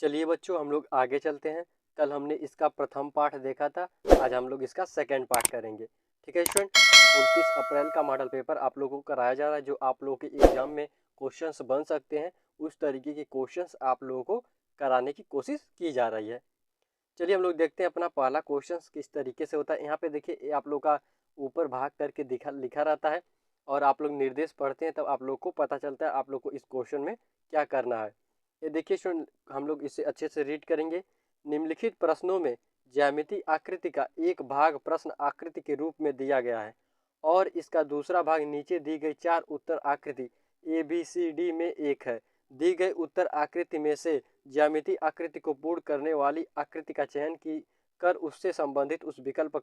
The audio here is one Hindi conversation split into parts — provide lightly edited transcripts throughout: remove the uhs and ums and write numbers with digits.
चलिए बच्चों, हम लोग आगे चलते हैं। कल हमने इसका प्रथम पाठ देखा था, आज हम लोग इसका सेकंड पाठ करेंगे। ठीक है स्टूडेंट, 29 अप्रैल का मॉडल पेपर आप लोगों को कराया जा रहा है, जो आप लोगों के एग्जाम में क्वेश्चंस बन सकते हैं। उस तरीके के क्वेश्चंस आप लोगों को कराने की कोशिश की जा रही है। चलिए हम लोग देखते हैं अपना पहला क्वेश्चन किस तरीके से होता है। यहाँ पे देखिए, ये आप लोग का ऊपर भाग करके लिखा रहता है और आप लोग निर्देश पढ़ते हैं, तब आप लोग को पता चलता है आप लोग को इस क्वेश्चन में क्या करना है। ये देखिए स्टूडेंट, हम लोग इसे अच्छे से रीड करेंगे। निम्नलिखित प्रश्नों में ज्यामितीय आकृति का एक भाग प्रश्न आकृति के रूप में दिया गया है और इसका दूसरा भाग नीचे दी गई 4 उत्तर आकृति ABCD में एक है। दी गई उत्तर आकृति में से ज्यामितीय आकृति को पूर्ण करने वाली आकृति का चयन की कर उससे संबंधित उस विकल्प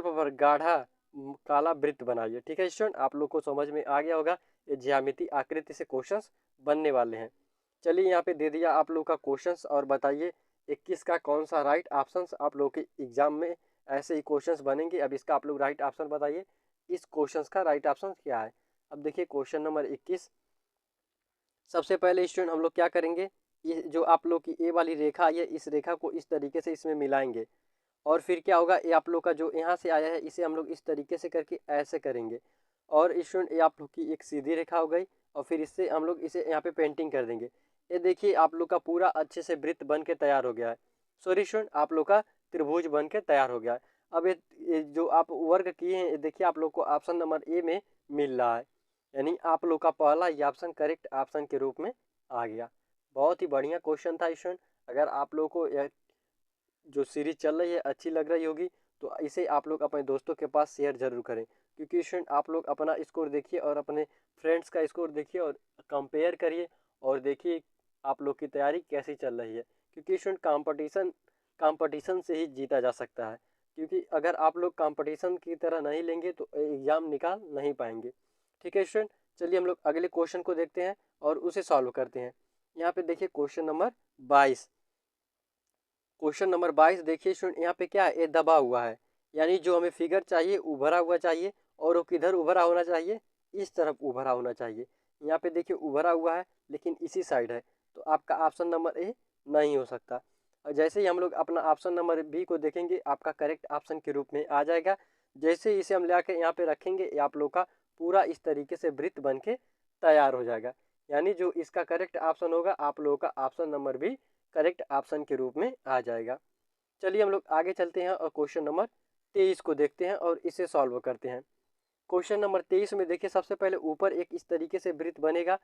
पर गाढ़ा काला वृत्त बनाइए। ठीक है स्टूडेंट, आप लोग को समझ में आ गया होगा। ये ज्यामितीय आकृति से क्वेश्चंस बनने वाले हैं। चलिए यहाँ पे दे दिया आप लोग का क्वेश्चंस और बताइए 21 का कौन सा राइट ऑप्शन आप लोग के एग्जाम में ऐसे ही क्वेश्चंस बनेंगे। अब इसका आप लोग राइट ऑप्शन बताइए, इस क्वेश्चंस का राइट ऑप्शन क्या है। अब देखिए क्वेश्चन नंबर 21। सबसे पहले स्टूडेंट हम लोग क्या करेंगे, ये जो आप लोग की ए वाली रेखा है, इस रेखा को इस तरीके से इसमें मिलाएंगे और फिर क्या होगा, ये आप लोग का जो यहाँ से आया है इसे हम लोग इस तरीके से करके ऐसे करेंगे और स्टूडेंट ये आप लोग की एक सीधी रेखा हो गई और फिर इससे हम लोग इसे यहाँ पे पेंटिंग कर देंगे। ये देखिए आप लोग का पूरा अच्छे से वृत्त बन के तैयार हो गया है। सॉरी स्टूडेंट, आप लोग का त्रिभुज बन के तैयार हो गया है। अब ये जो आप वर्ग किए हैं, ये देखिए आप लोग को ऑप्शन नंबर ए में मिल रहा है, यानी आप लोग का पहला ये ऑप्शन करेक्ट ऑप्शन के रूप में आ गया। बहुत ही बढ़िया क्वेश्चन था स्टूडेंट। अगर आप लोग को यह जो सीरीज चल रही है अच्छी लग रही होगी तो इसे आप लोग अपने दोस्तों के पास शेयर जरूर करें, क्योंकि स्टूडेंट आप लोग अपना स्कोर देखिए और अपने फ्रेंड्स का स्कोर देखिए और कंपेयर करिए और देखिए आप लोग की तैयारी कैसी चल रही है। क्योंकि स्टूडेंट कंपटीशन से ही जीता जा सकता है, क्योंकि अगर आप लोग कंपटीशन की तरह नहीं लेंगे तो एग्ज़ाम निकाल नहीं पाएंगे। ठीक है स्टूडेंट, चलिए हम लोग अगले क्वेश्चन को देखते हैं और उसे सॉल्व करते हैं। यहाँ पे देखिए क्वेश्चन नंबर 22। क्वेश्चन नंबर 22 देखिए स्टूडेंट, यहाँ पे क्या है, ये दबा हुआ है, यानी जो हमें फिगर चाहिए उभरा हुआ चाहिए और वो किधर उभरा होना चाहिए, इस तरफ उभरा होना चाहिए। यहाँ पे देखिए उभरा हुआ है लेकिन इसी साइड है, तो आपका ऑप्शन नंबर ए नहीं हो सकता। और जैसे ही हम लोग अपना ऑप्शन नंबर बी को देखेंगे, आपका करेक्ट ऑप्शन के रूप में आ जाएगा। जैसे ही इसे हम ले आके यहाँ पे रखेंगे, ये आप लोग का पूरा इस तरीके से वृत्त बन के तैयार हो जाएगा, यानी जो इसका करेक्ट ऑप्शन होगा आप लोगों का ऑप्शन नंबर भी करेक्ट ऑप्शन के रूप में आ जाएगा। चलिए हम लोग आगे चलते हैं और क्वेश्चन नंबर 23 को देखते हैं और इसे सॉल्व करते हैं। क्वेश्चन नंबर 23 में देखिए, सबसे पहले ऊपर एक इस तरीके से वृत्त बनेगा।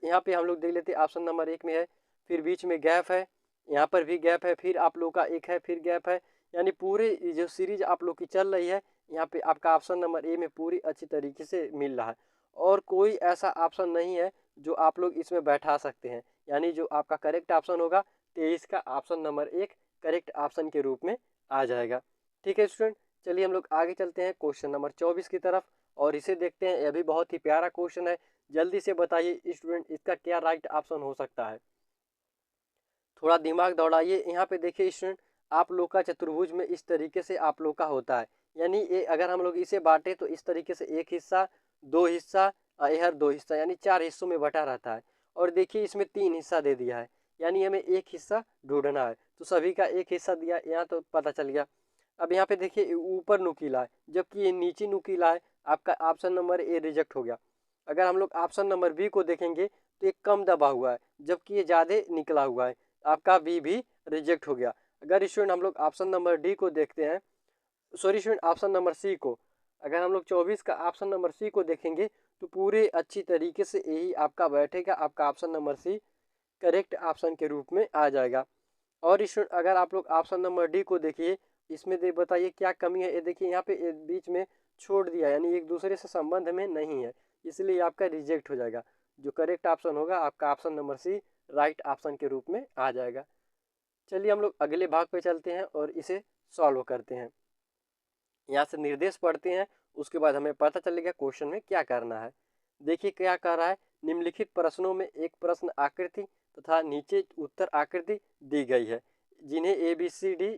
यहाँ पे हम लोग देख लेते हैं ऑप्शन नंबर 1 में है, फिर बीच में गैप है, यहाँ पर भी गैप है, फिर आप लोग का एक है, फिर गैप है, यानी पूरे जो सीरीज आप लोग की चल रही है, यहाँ पे आपका ऑप्शन नंबर ए में पूरी अच्छी तरीके से मिल रहा है और कोई ऐसा ऑप्शन नहीं है जो आप लोग इसमें बैठा सकते हैं, यानी जो आपका करेक्ट ऑप्शन होगा 23 का ऑप्शन नंबर 1 करेक्ट ऑप्शन के रूप में आ जाएगा। ठीक है स्टूडेंट, चलिए हम लोग आगे चलते हैं क्वेश्चन नंबर 24 की तरफ और इसे देखते हैं। यह भी बहुत ही प्यारा क्वेश्चन है, जल्दी से बताइए स्टूडेंट इसका क्या राइट ऑप्शन हो सकता है। थोड़ा दिमाग दौड़ाइए। यहाँ पे देखिए स्टूडेंट, आप लोग का चतुर्भुज में इस तरीके से आप लोग का होता है, यानी ये अगर हम लोग इसे बांटे तो इस तरीके से एक हिस्सा, दो हिस्सा और यह दो हिस्सा, यानी 4 हिस्सों में बटा रहता है। और देखिए इसमें 3 हिस्सा दे दिया है, यानी हमें एक हिस्सा ढूंढना है, तो सभी का एक हिस्सा दिया, यहाँ तो पता चल गया। अब यहाँ पे देखिए ऊपर नुकीला है जबकि ये नीचे नुकीला है, आपका ऑप्शन नंबर ए रिजेक्ट हो गया। अगर हम लोग ऑप्शन नंबर बी को देखेंगे तो ये कम दबा हुआ है जबकि ये ज़्यादा निकला हुआ है, आपका बी भी रिजेक्ट हो गया। अगर स्टूडेंट हम लोग ऑप्शन नंबर डी को देखते हैं, sorry student option number C को, अगर हम लोग 24 का ऑप्शन नंबर सी को देखेंगे तो पूरे अच्छी तरीके से यही आपका बैठेगा, आपका option number C correct option के रूप में आ जाएगा। और स्टूडेंट अगर आप लोग ऑप्शन नंबर डी को देखिए, इसमें दे बताइए क्या कमी है। ये देखिए यहाँ पे बीच में छोड़ दिया, यानी एक दूसरे से संबंध में नहीं है, इसलिए आपका रिजेक्ट हो जाएगा। जो करेक्ट ऑप्शन होगा आपका option number C right option के रूप में आ जाएगा। चलिए हम लोग अगले भाग पे चलते हैं और इसे सॉल्व करते हैं। यहाँ से निर्देश पढ़ते हैं, उसके बाद हमें पता चलेगा क्वेश्चन में क्या करना है। देखिए क्या कर रहा है, निम्नलिखित प्रश्नों में एक प्रश्न आकृति तथा नीचे उत्तर आकृति दी गई है जिन्हें ABCD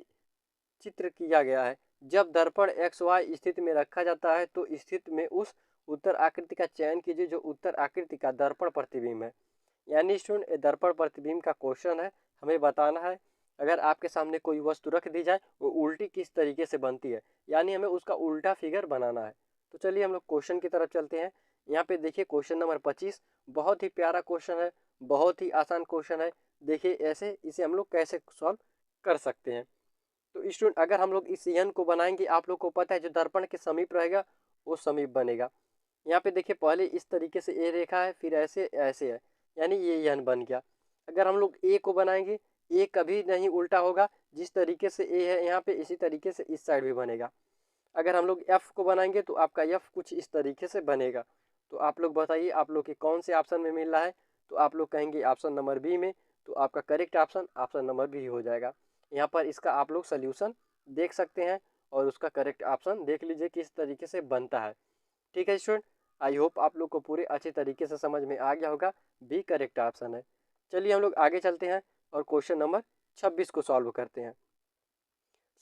चित्र किया गया है। जब दर्पण XY स्थिति में रखा जाता है तो स्थिति में उस उत्तर आकृति का चयन कीजिए जो उत्तर आकृति का दर्पण प्रतिबिंब है। यानी स्टूडेंट दर्पण प्रतिबिंब का क्वेश्चन है, हमें बताना है अगर आपके सामने कोई वस्तु रख दी जाए वो उल्टी किस तरीके से बनती है, यानी हमें उसका उल्टा फिगर बनाना है। तो चलिए हम लोग क्वेश्चन की तरफ चलते हैं। यहाँ पे देखिए क्वेश्चन नंबर 25 बहुत ही प्यारा क्वेश्चन है, बहुत ही आसान क्वेश्चन है। देखिए ऐसे इसे हम लोग कैसे सॉल्व कर सकते हैं। तो स्टूडेंट अगर हम लोग इस यन को बनाएंगे, आप लोग को पता है जो दर्पण के समीप रहेगा वो समीप बनेगा। यहाँ पे देखिए पहले इस तरीके से ए रेखा है, फिर ऐसे ऐसे है, यानी ये यन बन गया। अगर हम लोग ए को बनाएंगे, ए कभी नहीं उल्टा होगा, जिस तरीके से ए है यहाँ पे इसी तरीके से इस साइड भी बनेगा। अगर हम लोग एफ को बनाएंगे तो आपका एफ कुछ इस तरीके से बनेगा। तो आप लोग बताइए आप लोग के कौन से ऑप्शन में मिल रहा है। तो आप लोग कहेंगे ऑप्शन नंबर बी में, तो आपका correct option option number B हो जाएगा। यहाँ पर इसका आप लोग सोल्यूशन देख सकते हैं और उसका करेक्ट ऑप्शन देख लीजिए किस तरीके से बनता है। ठीक है स्टूडेंट, आई होप आप लोग को पूरे अच्छे तरीके से समझ में आ गया होगा, बी करेक्ट ऑप्शन है। चलिए हम लोग आगे चलते हैं और क्वेश्चन नंबर 26 को सॉल्व करते हैं।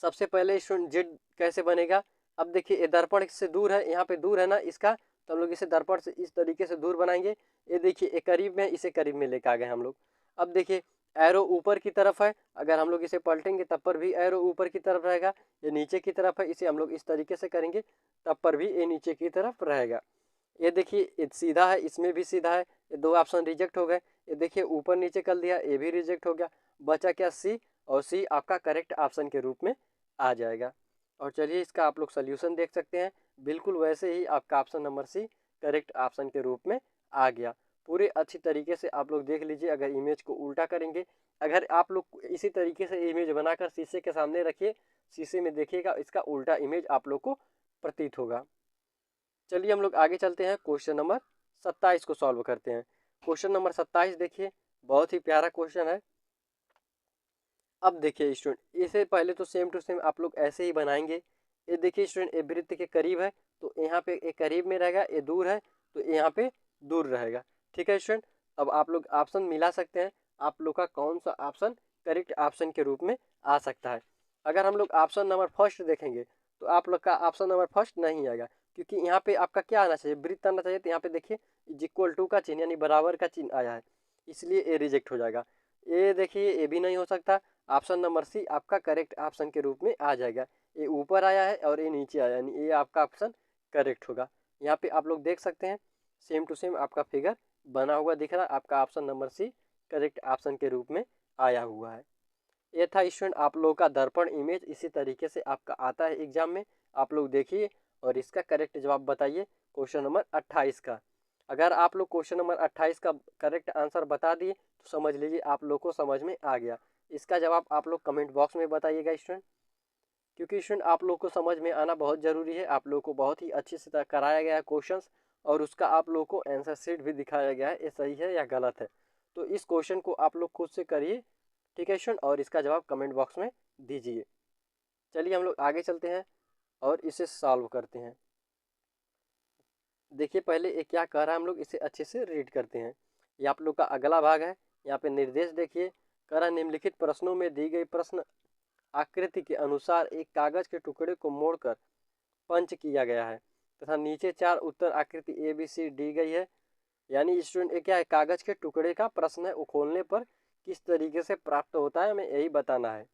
सबसे पहले स्टूडेंट जेड कैसे बनेगा। अब देखिए ये दर्पण से दूर है, यहाँ पे दूर है ना इसका, तो हम लोग इसे दर्पण से इस तरीके से दूर बनाएंगे। ये देखिए ये करीब में, इसे करीब में लेके आ गए हम लोग। अब देखिए एरो ऊपर की तरफ है, अगर हम लोग इसे पलटेंगे तब पर भी एरो ऊपर की तरफ रहेगा। ये नीचे की तरफ है, इसे हम लोग इस तरीके से करेंगे तब पर भी ये नीचे की तरफ रहेगा। ये देखिए ये सीधा है, इसमें भी सीधा है, ये दो ऑप्शन रिजेक्ट हो गए। ये देखिए ऊपर नीचे कर दिया, ये भी रिजेक्ट हो गया। बचा क्या, सी, और सी आपका करेक्ट ऑप्शन के रूप में आ जाएगा। और चलिए इसका आप लोग सोल्यूशन देख सकते हैं, बिल्कुल वैसे ही आपका option number C correct option के रूप में आ गया। पूरे अच्छी तरीके से आप लोग देख लीजिए। अगर इमेज को उल्टा करेंगे, अगर आप लोग इसी तरीके से इमेज बनाकर शीशे के सामने रखिए, शीशे में देखिएगा इसका उल्टा इमेज आप लोग को प्रतीत होगा। चलिए हम लोग आगे चलते हैं, क्वेश्चन नंबर 27 को सॉल्व करते हैं। क्वेश्चन नंबर 27 देखिए बहुत ही प्यारा क्वेश्चन है। अब देखिए स्टूडेंट इसे पहले तो सेम टू सेम आप लोग ऐसे ही बनाएंगे। ये देखिए स्टूडेंट ये वृत्त के करीब है, तो यहाँ पे ये करीब में रहेगा, ये दूर है तो यहाँ पे दूर रहेगा। ठीक है स्टूडेंट, अब आप लोग ऑप्शन मिला सकते हैं, आप लोग का कौन सा ऑप्शन करेक्ट ऑप्शन के रूप में आ सकता है। अगर हम लोग ऑप्शन नंबर फर्स्ट देखेंगे तो आप लोग का ऑप्शन नंबर फर्स्ट नहीं आएगा, क्योंकि यहाँ पे आपका क्या आना चाहिए, वृत्त आना चाहिए। तो यहाँ पे देखिए इज इक्वल टू का चिन्ह यानी बराबर का चिन्ह आया है, इसलिए ये रिजेक्ट हो जाएगा। ये देखिए ये भी नहीं हो सकता, ऑप्शन नंबर सी आपका करेक्ट ऑप्शन के रूप में आ जाएगा। ये ऊपर आया है और ये नीचे आया, यानी ये आपका ऑप्शन करेक्ट होगा। यहाँ पे आप लोग देख सकते हैं सेम टू सेम आपका फिगर बना हुआ दिख रहा है, आपका option number C correct option के रूप में आया हुआ है। ये था स्टूडेंट आप लोगों का दर्पण इमेज, इसी तरीके से आपका आता है एग्जाम में। आप लोग देखिए और इसका करेक्ट जवाब बताइए क्वेश्चन नंबर 28 का। अगर आप लोग क्वेश्चन नंबर 28 का करेक्ट आंसर बता दिए तो समझ लीजिए आप लोग को समझ में आ गया। इसका जवाब आप लोग कमेंट बॉक्स में बताइएगा स्टूडेंट, क्योंकि स्टूडेंट आप लोग को समझ में आना बहुत ज़रूरी है। आप लोग को बहुत ही अच्छे से कराया गया है क्वेश्चंस, और उसका आप लोग को आंसर शीट भी दिखाया गया है, ये सही है या गलत है। तो इस क्वेश्चन को आप लोग खुद से करिए, ठीक है स्टूडेंट, और इसका जवाब कमेंट बॉक्स में दीजिए। चलिए हम लोग आगे चलते हैं और इसे सॉल्व करते हैं। देखिए पहले ये क्या कह रहा है, हम लोग इसे अच्छे से रीड करते हैं। ये आप लोग का अगला भाग है। यहाँ पे निर्देश देखिए, कह रहा निम्नलिखित प्रश्नों में दी गई प्रश्न आकृति के अनुसार एक कागज के टुकड़े को मोड़कर पंच किया गया है तथा नीचे 4 उत्तर आकृति ए बी सी दी गई है। यानी स्टूडेंट ये क्या है, कागज के टुकड़े का प्रश्न है, वो खोलने पर किस तरीके से प्राप्त होता है हमें यही बताना है।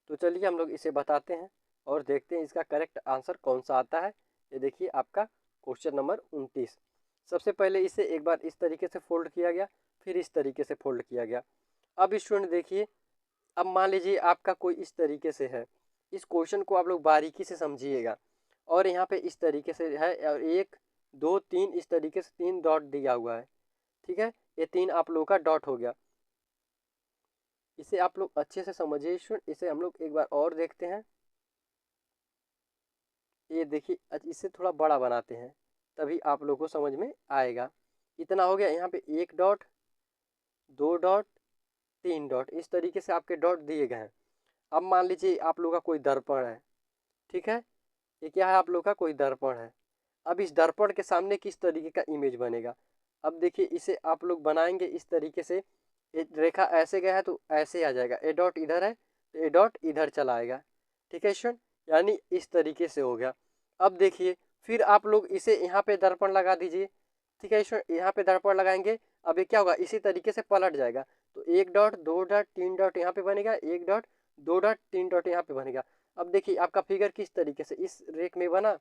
तो चलिए हम लोग इसे बताते हैं और देखते हैं इसका करेक्ट आंसर कौन सा आता है। ये देखिए आपका क्वेश्चन नंबर 29। सबसे पहले इसे एक बार इस तरीके से फोल्ड किया गया, फिर इस तरीके से फोल्ड किया गया। अब स्टूडेंट देखिए, अब मान लीजिए आपका कोई इस तरीके से है, इस क्वेश्चन को आप लोग बारीकी से समझिएगा। और यहाँ पे इस तरीके से है और 1 2 3 इस तरीके से 3 डॉट दिया हुआ है। ठीक है, ये 3 आप लोगों का डॉट हो गया। इसे आप लोग अच्छे से समझिए स्टूडेंट। इसे हम लोग एक बार और देखते हैं। ये देखिए इसे थोड़ा बड़ा बनाते हैं, तभी आप लोग को समझ में आएगा। इतना हो गया, यहाँ पे 1 डॉट 2 डॉट 3 डॉट इस तरीके से आपके डॉट दिए गए हैं। अब मान लीजिए आप लोग का कोई दर्पण है, ठीक है, ये क्या है आप लोग का कोई दर्पण है। अब इस दर्पण के सामने किस तरीके का इमेज बनेगा। अब देखिए इसे आप लोग बनाएंगे इस तरीके से, ये रेखा ऐसे गया है तो ऐसे आ जाएगा, ए डॉट इधर है तो ए डॉट इधर चला आएगा। ठीक है स्टूडेंट, यानी इस तरीके से हो गया। अब देखिए फिर आप लोग इसे यहाँ पे दर्पण लगा दीजिए। ठीक है स्टूडेंट, यहाँ पे दर्पण लगाएंगे, अब ये क्या होगा, इसी तरीके से पलट जाएगा। तो 1 डॉट 2 डॉट 3 डॉट यहाँ पे बनेगा, 1 डॉट 2 डॉट 3 डॉट यहाँ पे बनेगा। अब देखिए आपका फिगर किस तरीके से इस रेख में बना,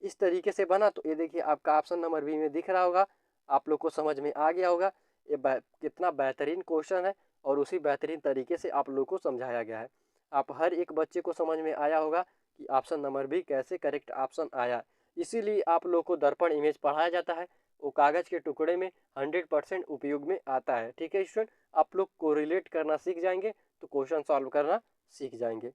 इस तरीके से बना। तो ये देखिए आपका ऑप्शन नंबर बी में दिख रहा होगा, आप लोग को समझ में आ गया होगा ये कितना बेहतरीन क्वेश्चन है और उसी बेहतरीन तरीके से आप लोग को समझाया गया है। आप हर एक बच्चे को समझ में आया होगा कि ऑप्शन नंबर बी कैसे करेक्ट ऑप्शन आया। इसीलिए आप लोग को दर्पण इमेज पढ़ाया जाता है, वो कागज़ के टुकड़े में 100% उपयोग में आता है। ठीक है स्टूडेंट, आप लोग को रिलेट करना सीख जाएंगे तो क्वेश्चन सॉल्व करना सीख जाएंगे।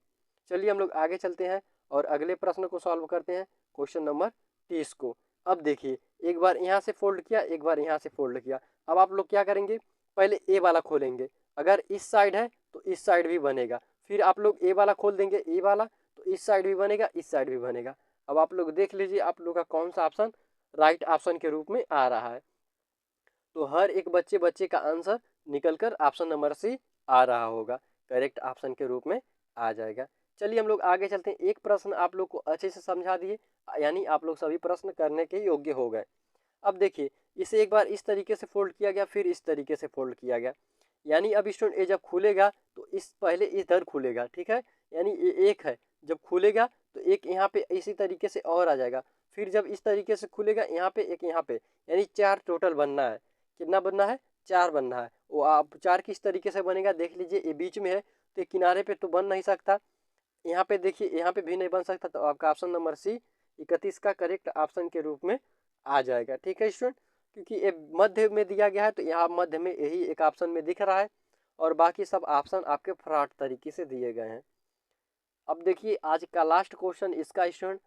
चलिए हम लोग आगे चलते हैं और अगले प्रश्न को सॉल्व करते हैं, क्वेश्चन नंबर 30 को। अब देखिए एक बार यहाँ से फोल्ड किया, एक बार यहाँ से फोल्ड किया। अब आप लोग क्या करेंगे, पहले ए वाला खोलेंगे, अगर इस साइड है तो इस साइड भी बनेगा। फिर आप लोग ए वाला खोल देंगे, ए वाला, तो इस साइड भी बनेगा, इस साइड भी बनेगा। अब आप लोग देख लीजिए आप लोग का कौन सा ऑप्शन राइट ऑप्शन के रूप में आ रहा है। तो हर एक बच्चे का आंसर निकल कर ऑप्शन नंबर सी आ रहा होगा, करेक्ट ऑप्शन के रूप में आ जाएगा। चलिए हम लोग आगे चलते हैं। एक प्रश्न आप लोग को अच्छे से समझा दिए, यानी आप लोग सभी प्रश्न करने के योग्य हो गए। अब देखिए इसे एक बार इस तरीके से फोल्ड किया गया, फिर इस तरीके से फोल्ड किया गया, यानी अब स्टूडेंट ये जब खुलेगा तो इस पहले इधर खुलेगा, ठीक है, यानी ये एक है, जब खुलेगा तो एक यहाँ पे इसी तरीके से और आ जाएगा। फिर जब इस तरीके से खुलेगा यहाँ पे एक, यहाँ पे, यानी 4 टोटल बनना है। कितना बनना है, 4 बनना है। वो आप 4 किस तरीके से बनेगा देख लीजिए, ये बीच में है तो किनारे पे तो बन नहीं सकता, यहाँ पे देखिए यहाँ पे भी नहीं बन सकता। तो आपका ऑप्शन नंबर सी 31 का करेक्ट ऑप्शन के रूप में आ जाएगा। ठीक है स्टूडेंट, क्योंकि ये मध्य में दिया गया है तो यहाँ मध्य में यही एक ऑप्शन में दिख रहा है और बाकी सब ऑप्शन आपके फ्रॉड तरीके से दिए गए हैं। अब देखिए आज का लास्ट क्वेश्चन इसका स्टूडेंट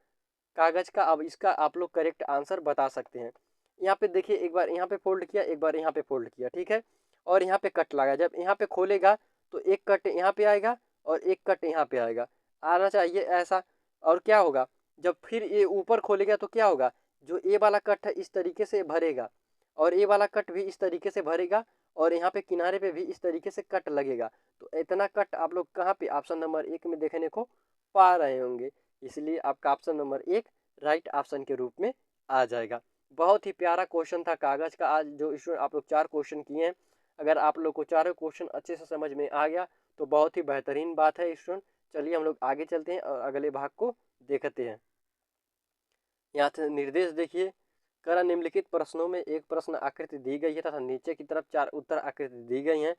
कागज का, अब इसका आप लोग करेक्ट आंसर बता सकते हैं। यहाँ पे देखिए एक बार यहाँ पे फोल्ड किया, एक बार यहाँ पे फोल्ड किया, ठीक है, और यहाँ पे कट लगा। जब यहाँ पे खोलेगा तो एक कट यहाँ पे आएगा और एक कट यहाँ पे आएगा, आना चाहिए ऐसा। और क्या होगा, जब फिर ये ऊपर खोलेगा तो क्या होगा, जो ए वाला कट है इस तरीके से भरेगा और ए वाला कट भी इस तरीके से भरेगा और यहाँ पे किनारे पे भी इस तरीके से कट लगेगा। तो इतना कट आप लोग कहाँ पे ऑप्शन नंबर 1 में देखने को पा रहे होंगे, इसलिए आपका ऑप्शन नंबर 1 राइट ऑप्शन के रूप में आ जाएगा। बहुत ही प्यारा क्वेश्चन था कागज का आज जो स्टूडेंट आप लोग 4 क्वेश्चन किए हैं। अगर आप लोग को चारों क्वेश्चन अच्छे से समझ में आ गया तो बहुत ही बेहतरीन बात है स्टूडेंट। चलिए हम लोग आगे चलते हैं और अगले भाग को देखते हैं। यहाँ से निर्देश देखिए, करा निम्नलिखित प्रश्नों में एक प्रश्न आकृति दी गई है तथा नीचे की तरफ 4 उत्तर आकृति दी गई हैं।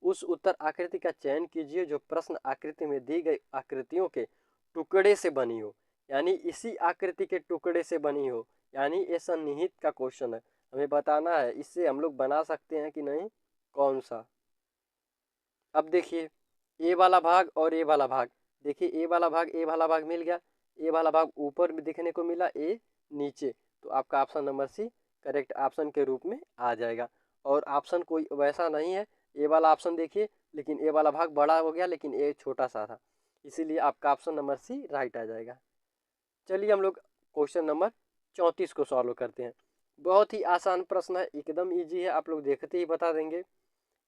उस उत्तर आकृति का चयन कीजिए जो प्रश्न आकृति में दी गई आकृतियों के टुकड़े से बनी हो, यानी इसी आकृति के टुकड़े से बनी हो, यानी ये सन्निहित का क्वेश्चन है, हमें बताना है इससे हम लोग बना सकते हैं कि नहीं, कौन सा। अब देखिए ए वाला भाग और ए वाला भाग, देखिए ए वाला भाग मिल गया, ए वाला भाग ऊपर भी दिखने को मिला, ए नीचे, तो आपका option number C correct option के रूप में आ जाएगा। और ऑप्शन कोई वैसा नहीं है, ए वाला ऑप्शन देखिए, लेकिन ए वाला भाग बड़ा हो गया लेकिन ए छोटा सा था, इसीलिए आपका ऑप्शन नंबर सी राइट आ जाएगा। चलिए हम लोग क्वेश्चन नंबर 34 को सॉल्व करते हैं। बहुत ही आसान प्रश्न है, एकदम ईजी है, आप लोग देखते ही बता देंगे।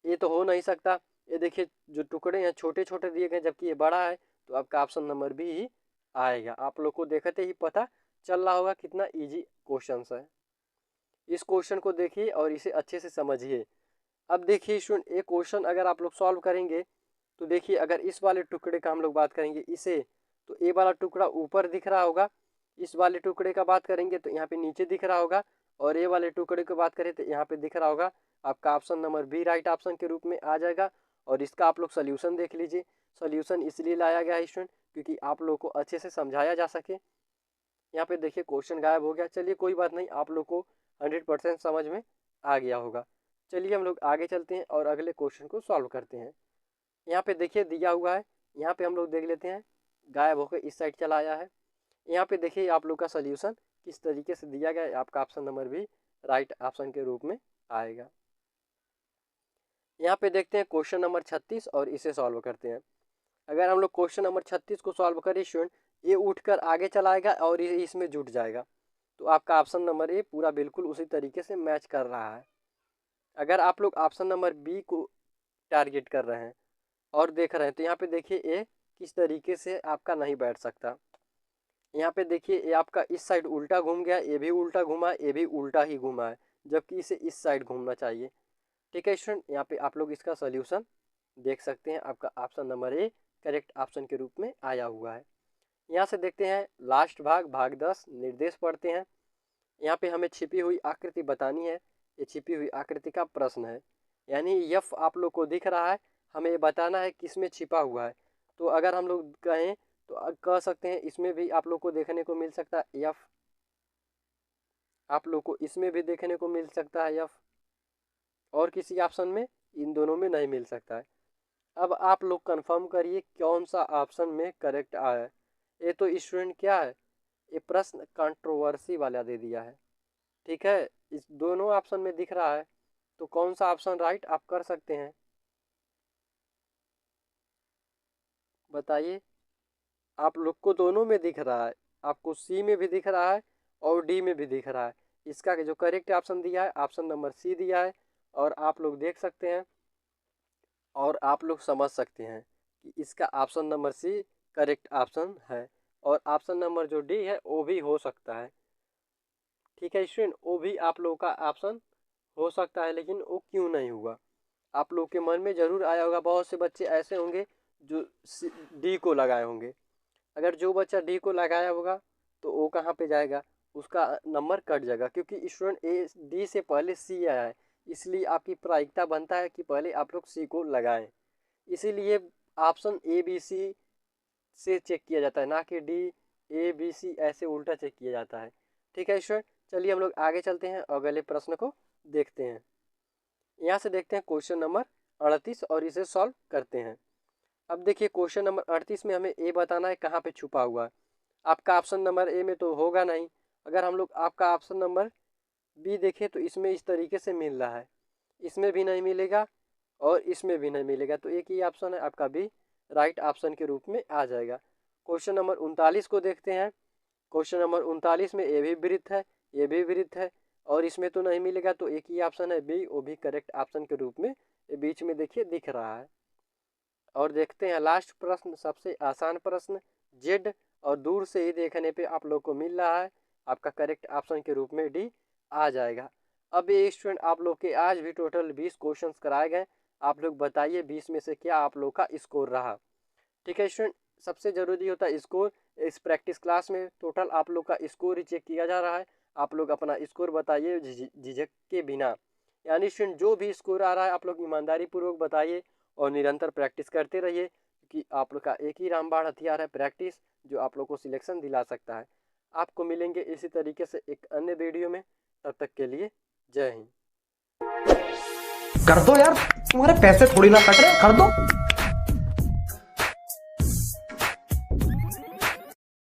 ये तो हो नहीं सकता, ये देखिए जो टुकड़े हैं छोटे छोटे दिए गए जबकि ये बड़ा है, तो आपका ऑप्शन नंबर बी ही आएगा। आप लोग को देखते ही पता चल रहा होगा कितना इजी क्वेश्चन है। इस क्वेश्चन को देखिए और इसे अच्छे से समझिए। अब देखिए स्टूडेंट, एक क्वेश्चन अगर आप लोग सॉल्व करेंगे तो देखिए अगर इस वाले टुकड़े का हम लोग बात करेंगे इसे, तो ए वाला टुकड़ा ऊपर दिख रहा होगा, इस वाले टुकड़े का बात करेंगे तो यहाँ पे नीचे दिख रहा होगा, और ए वाले टुकड़े की बात करें तो यहाँ पे दिख रहा होगा। आपका option number B right option के रूप में आ जाएगा। और इसका आप लोग सोल्यूशन देख लीजिए, सोल्यूशन इसलिए लाया गया है स्टूडेंट क्योंकि आप लोग को अच्छे से समझाया जा सके। यहाँ पे देखिए क्वेश्चन गायब हो गया, चलिए कोई बात नहीं, आप लोग को 100% समझ में आ गया होगा। चलिए हम लोग आगे चलते हैं और अगले क्वेश्चन को सॉल्व करते हैं। यहाँ पे देखिए दिया हुआ है, यहाँ पे हम लोग देख लेते हैं, गायब होकर इस साइड चला आया है। यहाँ पे देखिए आप लोग का सोल्यूशन किस तरीके से दिया गया है, आपका ऑप्शन नंबर भी राइट ऑप्शन के रूप में आएगा। यहाँ पे देखते हैं क्वेश्चन नंबर 36 और इसे सॉल्व करते हैं। अगर हम लोग क्वेश्चन नंबर 36 को सॉल्व करें स्टूडेंट, ये उठकर आगे चलाएगा और ये इसमें जुट जाएगा, तो आपका ऑप्शन नंबर ए पूरा बिल्कुल उसी तरीके से मैच कर रहा है। अगर आप लोग ऑप्शन नंबर बी को टारगेट कर रहे हैं और देख रहे हैं तो यहाँ पे देखिए ए किस तरीके से आपका नहीं बैठ सकता। यहाँ पे देखिए ये आपका इस साइड उल्टा घूम गया, ये भी उल्टा घूमा, ये भी उल्टा ही घूमा है, जबकि इसे इस साइड घूमना चाहिए। ठीक है स्टूडेंट, यहाँ पे आप लोग इसका सॉल्यूशन देख सकते हैं। आपका option number A correct option के रूप में आया हुआ है। यहाँ से देखते हैं लास्ट भाग, भाग 10 निर्देश पढ़ते हैं। यहाँ पे हमें छिपी हुई आकृति बतानी है। ये छिपी हुई आकृति का प्रश्न है, यानी यफ आप लोग को दिख रहा है, हमें ये बताना है किस में छिपा हुआ है। तो अगर हम लोग कहें तो कह सकते हैं इसमें भी आप लोग को देखने को मिल सकता है यफ, आप लोग को इसमें भी देखने को मिल सकता है यफ, और किसी ऑप्शन में इन दोनों में नहीं मिल सकता है। अब आप लोग कंफर्म करिए कौन सा ऑप्शन में करेक्ट आया है। ये तो स्टूडेंट क्या है, ये प्रश्न कंट्रोवर्सी वाला दे दिया है। ठीक है, इस दोनों ऑप्शन में दिख रहा है, तो कौन सा ऑप्शन राइट आप कर सकते हैं, बताइए। आप लोग को दोनों में दिख रहा है, आपको सी में भी दिख रहा है और डी में भी दिख रहा है। इसका जो करेक्ट ऑप्शन दिया है ऑप्शन नंबर सी दिया है, और आप लोग देख सकते हैं और आप लोग समझ सकते हैं कि इसका option number C correct option है, और ऑप्शन नंबर जो डी है वो भी हो सकता है। ठीक है स्टूडेंट, वो भी आप लोगों का ऑप्शन हो सकता है, लेकिन वो क्यों नहीं हुआ आप लोग के मन में ज़रूर आया होगा। बहुत से बच्चे ऐसे होंगे जो डी को लगाए होंगे। अगर जो बच्चा डी को लगाया होगा तो वो कहाँ पे जाएगा, उसका नंबर कट जाएगा, क्योंकि स्टूडेंट ए डी से पहले सी आया है, इसलिए आपकी प्रायिकता बनता है कि पहले आप लोग सी को लगाएं। इसीलिए ऑप्शन ए बी सी से चेक किया जाता है, ना कि डी ए बी सी ऐसे उल्टा चेक किया जाता है। ठीक है स्टूडेंट, चलिए हम लोग आगे चलते हैं और अगले प्रश्न को देखते हैं। यहाँ से देखते हैं क्वेश्चन नंबर 38 और इसे सॉल्व करते हैं। अब देखिए क्वेश्चन नंबर 38 में हमें ए बताना है कहाँ पे छुपा हुआ है। आपका ऑप्शन नंबर ए में तो होगा नहीं। अगर हम लोग आपका ऑप्शन नंबर बी देखें तो इसमें इस तरीके से मिल रहा है, इसमें भी नहीं मिलेगा और इसमें भी नहीं मिलेगा, तो एक ही ऑप्शन है आपका बी राइट ऑप्शन के रूप में आ जाएगा। क्वेश्चन नंबर 39 को देखते हैं। क्वेश्चन नंबर 39 में ए भी वृत्त है, ये भी वृत्त है, और इसमें तो नहीं मिलेगा, तो एक ही ऑप्शन है बी, वो भी करेक्ट ऑप्शन के रूप में बीच में देखिए दिख रहा है। और देखते हैं लास्ट प्रश्न, सबसे आसान प्रश्न, जेड और दूर से ही देखने पे आप लोग को मिल रहा है, आपका करेक्ट ऑप्शन के रूप में डी आ जाएगा। अब ये स्टूडेंट आप लोग के आज भी टोटल 20 क्वेश्चंस कराए गए। आप लोग बताइए 20 में से क्या आप लोग का स्कोर रहा। ठीक है स्टूडेंट, सबसे ज़रूरी होता है स्कोर। इस प्रैक्टिस क्लास में टोटल आप लोग का स्कोर ही चेक किया जा रहा है। आप लोग अपना स्कोर बताइए झिझक के बिना, यानी स्टूडेंट जो भी स्कोर आ रहा है आप लोग ईमानदारी पूर्वक बताइए और निरंतर प्रैक्टिस करते रहिए, क्योंकि आप लोग का एक ही रामबाण हथियार है प्रैक्टिस, जो आप लोग को सिलेक्शन दिला सकता है। आपको मिलेंगे इसी तरीके से एक अन्य वीडियो में, तब तक के लिए जय हिंद। कर दो यार, तुम्हारे पैसे थोड़ी ना कट रहे, कर दो।